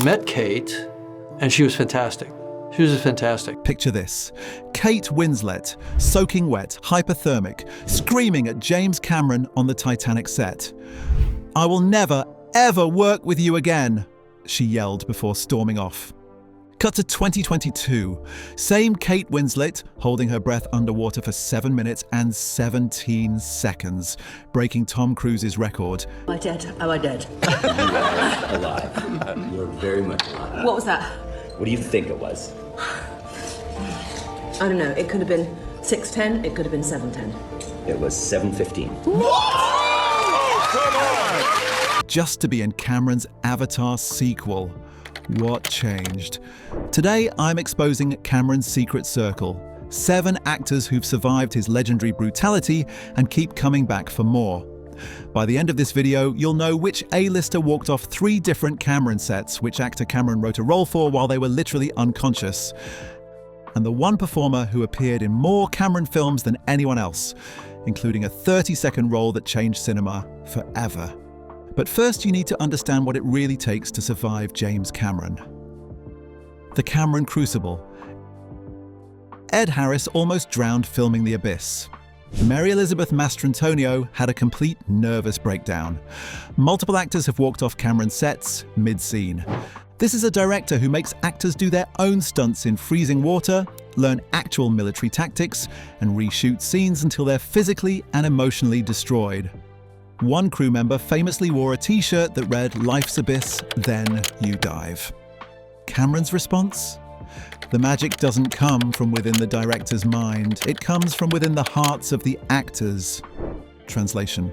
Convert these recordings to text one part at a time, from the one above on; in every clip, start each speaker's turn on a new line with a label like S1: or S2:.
S1: Met Kate, and she was fantastic. She was fantastic.
S2: Picture this. Kate Winslet, soaking wet, hypothermic, screaming at James Cameron on the Titanic set. "I will never, ever work with you again," she yelled before storming off. Cut to 2022. Same Kate Winslet holding her breath underwater for 7 minutes and 17 seconds, breaking Tom Cruise's record.
S3: Am I dead? Am I dead?
S4: Alive. You're very much alive.
S3: What was that?
S4: What do you think it was?
S3: I don't know. It could have been 6:10. It could have been 7:10.
S4: It was 7:15.
S2: Just to be in Cameron's Avatar sequel. What changed? Today, I'm exposing Cameron's secret circle. 7 actors who've survived his legendary brutality and keep coming back for more. By the end of this video, you'll know which A-lister walked off 3 different Cameron sets, which actor Cameron wrote a role for while they were literally unconscious, and the one performer who appeared in more Cameron films than anyone else, including a 30-second role that changed cinema forever. But first, you need to understand what it really takes to survive James Cameron. The Cameron Crucible. Ed Harris almost drowned filming The Abyss. Mary Elizabeth Mastrantonio had a complete nervous breakdown. Multiple actors have walked off Cameron sets mid-scene. This is a director who makes actors do their own stunts in freezing water, learn actual military tactics, and reshoot scenes until they're physically and emotionally destroyed. One crew member famously wore a t-shirt that read, "Life's abyss, then you dive." Cameron's response? The magic doesn't come from within the director's mind. It comes from within the hearts of the actors. Translation: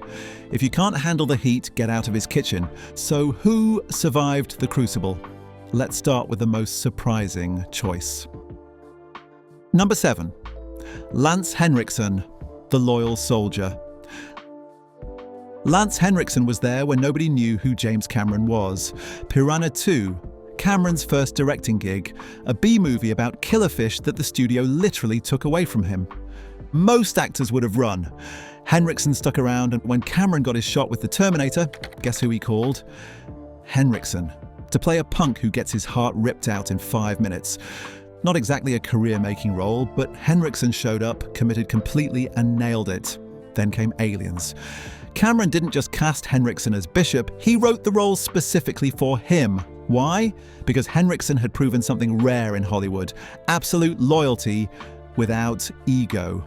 S2: if you can't handle the heat, get out of his kitchen. So who survived the Crucible? Let's start with the most surprising choice. Number 7. Lance Henriksen, the loyal soldier. Lance Henriksen was there when nobody knew who James Cameron was. Piranha 2, Cameron's first directing gig, a B-movie about killer fish that the studio literally took away from him. Most actors would have run. Henriksen stuck around, and when Cameron got his shot with the Terminator, guess who he called? Henriksen, to play a punk who gets his heart ripped out in 5 minutes. Not exactly a career-making role, but Henriksen showed up, committed completely, and nailed it. Then came Aliens. Cameron didn't just cast Henriksen as Bishop, he wrote the role specifically for him. Why? Because Henriksen had proven something rare in Hollywood: absolute loyalty without ego.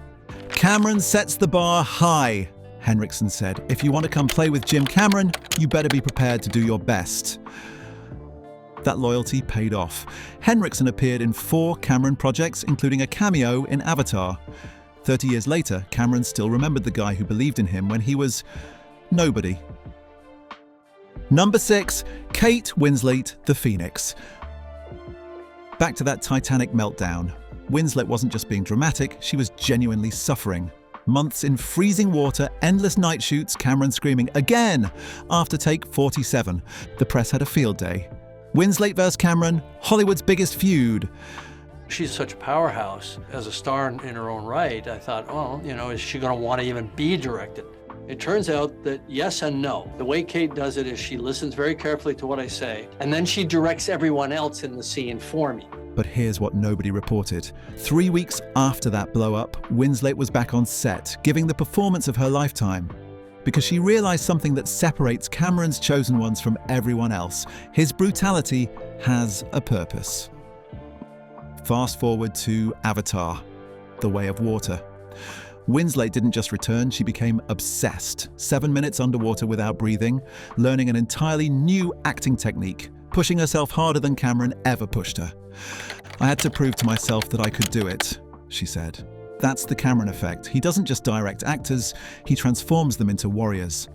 S2: "Cameron sets the bar high," Henriksen said. "If you want to come play with Jim Cameron, you better be prepared to do your best." That loyalty paid off. Henriksen appeared in 4 Cameron projects, including a cameo in Avatar. 30 years later, Cameron still remembered the guy who believed in him when he was nobody. Number 6, Kate Winslet, the Phoenix. Back to that Titanic meltdown. Winslet wasn't just being dramatic, she was genuinely suffering. Months in freezing water, endless night shoots, Cameron screaming again after take 47. The press had a field day. Winslet vs. Cameron, Hollywood's biggest feud.
S1: She's such a powerhouse as a star in her own right. I thought, oh, is she going to want to even be directed? It turns out that yes and no. The way Kate does it is she listens very carefully to what I say, and then she directs everyone else in the scene for me.
S2: But here's what nobody reported. 3 weeks after that blow-up, Winslet was back on set, giving the performance of her lifetime. Because she realized something that separates Cameron's chosen ones from everyone else. His brutality has a purpose. Fast forward to Avatar, The Way of Water. Winslet didn't just return, she became obsessed. 7 minutes underwater without breathing, learning an entirely new acting technique, pushing herself harder than Cameron ever pushed her. "I had to prove to myself that I could do it," she said. That's the Cameron effect. He doesn't just direct actors, he transforms them into warriors.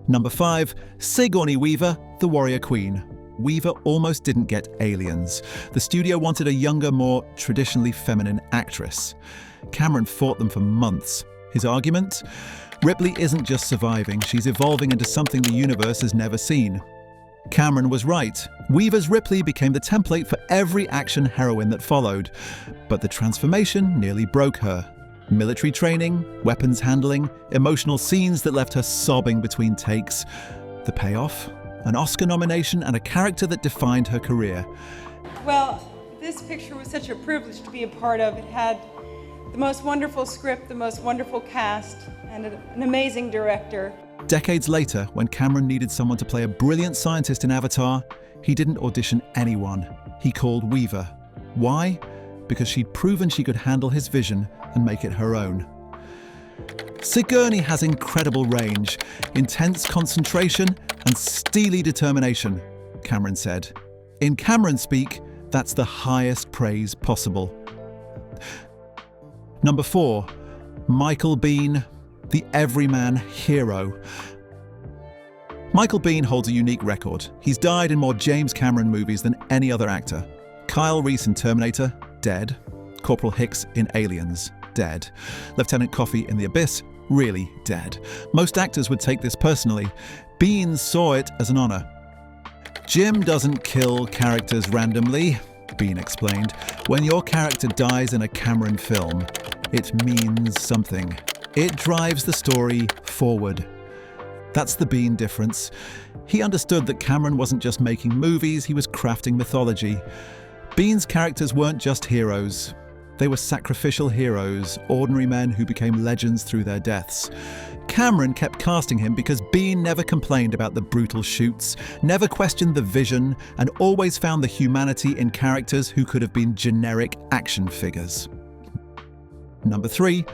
S2: Number 5, Sigourney Weaver, the Warrior Queen. Weaver almost didn't get Aliens. The studio wanted a younger, more traditionally feminine actress. Cameron fought them for months. His argument? Ripley isn't just surviving, she's evolving into something the universe has never seen. Cameron was right. Weaver's Ripley became the template for every action heroine that followed. But the transformation nearly broke her. Military training, weapons handling, emotional scenes that left her sobbing between takes. The payoff? an Oscar nomination, and a character that defined her career.
S5: Well, this picture was such a privilege to be a part of. It had the most wonderful script, the most wonderful cast, and an amazing director.
S2: Decades later, when Cameron needed someone to play a brilliant scientist in Avatar, he didn't audition anyone. He called Weaver. Why? Because she'd proven she could handle his vision and make it her own. Sigourney has incredible range, intense concentration, and steely determination, Cameron said. In Cameron speak, that's the highest praise possible. Number 4, Michael Biehn, the everyman hero. Michael Biehn holds a unique record. He's died in more James Cameron movies than any other actor. Kyle Reese in Terminator, dead. Corporal Hicks in Aliens, dead. Lieutenant Coffey in The Abyss, really dead. Most actors would take this personally. Biehn saw it as an honor. Jim doesn't kill characters randomly, Biehn explained. When your character dies in a Cameron film, it means something. It drives the story forward. That's the Biehn difference. He understood that Cameron wasn't just making movies, he was crafting mythology. Biehn's characters weren't just heroes. They were sacrificial heroes, ordinary men who became legends through their deaths. Cameron kept casting him because Biehn never complained about the brutal shoots, never questioned the vision, and always found the humanity in characters who could have been generic action figures. Number 3,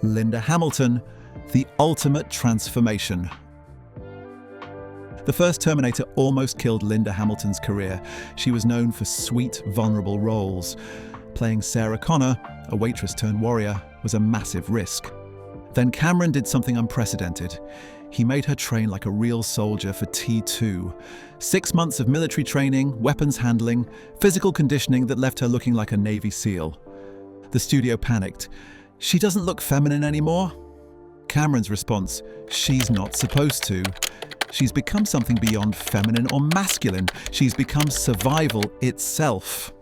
S2: Linda Hamilton, the ultimate transformation. The first Terminator almost killed Linda Hamilton's career. She was known for sweet, vulnerable roles. Playing Sarah Connor, a waitress turned warrior, was a massive risk. Then Cameron did something unprecedented. He made her train like a real soldier for T2. 6 months of military training, weapons handling, physical conditioning that left her looking like a Navy SEAL. The studio panicked. She doesn't look feminine anymore? Cameron's response, she's not supposed to. She's become something beyond feminine or masculine. She's become survival itself.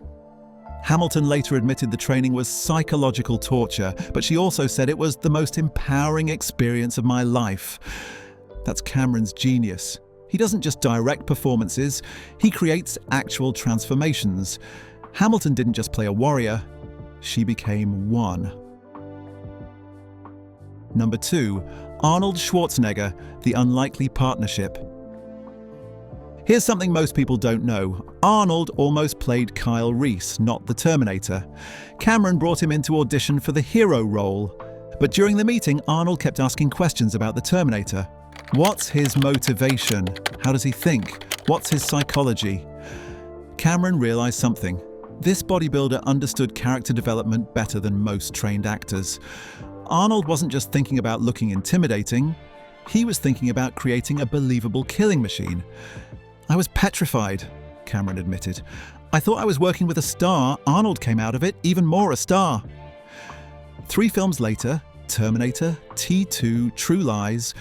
S2: Hamilton later admitted the training was psychological torture, but she also said it was the most empowering experience of my life. That's Cameron's genius. He doesn't just direct performances, he creates actual transformations. Hamilton didn't just play a warrior, she became one. Number 2, Arnold Schwarzenegger, the unlikely partnership. Here's something most people don't know. Arnold almost played Kyle Reese, not the Terminator. Cameron brought him in to audition for the hero role. But during the meeting, Arnold kept asking questions about the Terminator. What's his motivation? How does he think? What's his psychology? Cameron realized something. This bodybuilder understood character development better than most trained actors. Arnold wasn't just thinking about looking intimidating, he was thinking about creating a believable killing machine. I was petrified, Cameron admitted. I thought I was working with a star. Arnold came out of it even more a star. 3 films later, Terminator, T2, True Lies,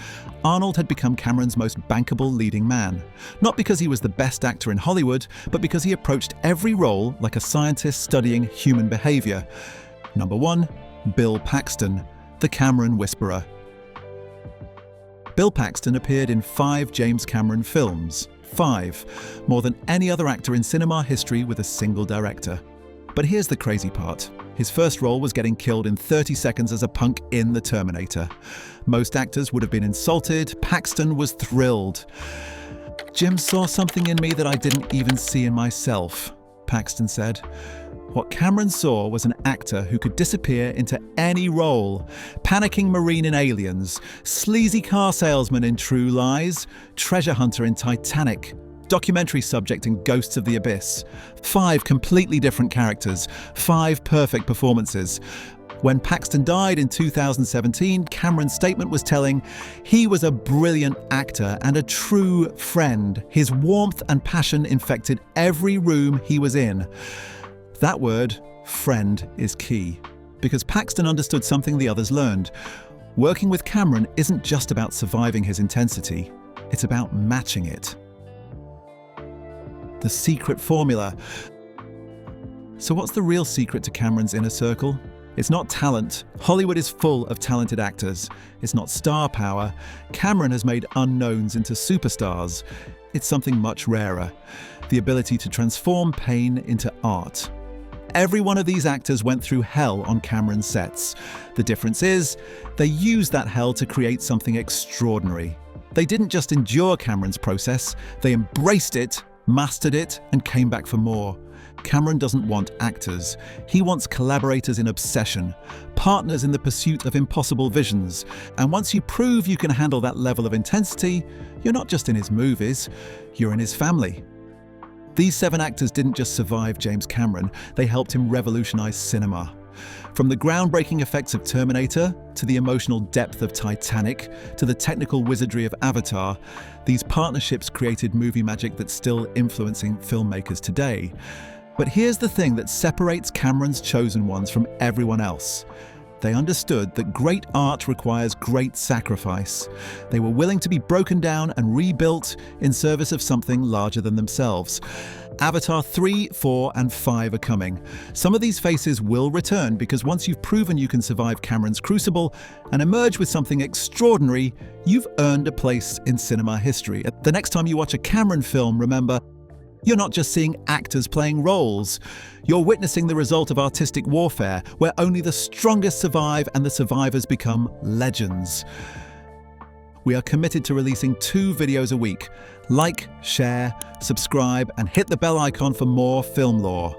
S2: Arnold had become Cameron's most bankable leading man. Not because he was the best actor in Hollywood, but because he approached every role like a scientist studying human behavior. Number 1, Bill Paxton, the Cameron Whisperer. Bill Paxton appeared in 5 James Cameron films. 5, more than any other actor in cinema history with a single director. But here's the crazy part. His first role was getting killed in 30 seconds as a punk in The Terminator. Most actors would have been insulted. Paxton was thrilled. Jim saw something in me that I didn't even see in myself, Paxton said. What Cameron saw was an actor who could disappear into any role. Panicking Marine in Aliens, sleazy car salesman in True Lies, treasure hunter in Titanic, documentary subject in Ghosts of the Abyss. 5 completely different characters, 5 perfect performances. When Paxton died in 2017, Cameron's statement was telling, he was a brilliant actor and a true friend. His warmth and passion infected every room he was in. That word, friend, is key, because Paxton understood something the others learned. Working with Cameron isn't just about surviving his intensity, it's about matching it. The secret formula. So what's the real secret to Cameron's inner circle? It's not talent. Hollywood is full of talented actors. It's not star power. Cameron has made unknowns into superstars. It's something much rarer. The ability to transform pain into art. Every one of these actors went through hell on Cameron's sets. The difference is, they used that hell to create something extraordinary. They didn't just endure Cameron's process, they embraced it, mastered it, and came back for more. Cameron doesn't want actors. He wants collaborators in obsession, partners in the pursuit of impossible visions. And once you prove you can handle that level of intensity, you're not just in his movies, you're in his family. These 7 actors didn't just survive James Cameron, they helped him revolutionize cinema. From the groundbreaking effects of Terminator, to the emotional depth of Titanic, to the technical wizardry of Avatar, these partnerships created movie magic that's still influencing filmmakers today. But here's the thing that separates Cameron's chosen ones from everyone else. They understood that great art requires great sacrifice. They were willing to be broken down and rebuilt in service of something larger than themselves. Avatar 3, 4, and 5 are coming. Some of these faces will return because once you've proven you can survive Cameron's crucible and emerge with something extraordinary, you've earned a place in cinema history. The next time you watch a Cameron film, remember, you're not just seeing actors playing roles. You're witnessing the result of artistic warfare, where only the strongest survive and the survivors become legends. We are committed to releasing 2 videos a week. Like, share, subscribe, and hit the bell icon for more film lore.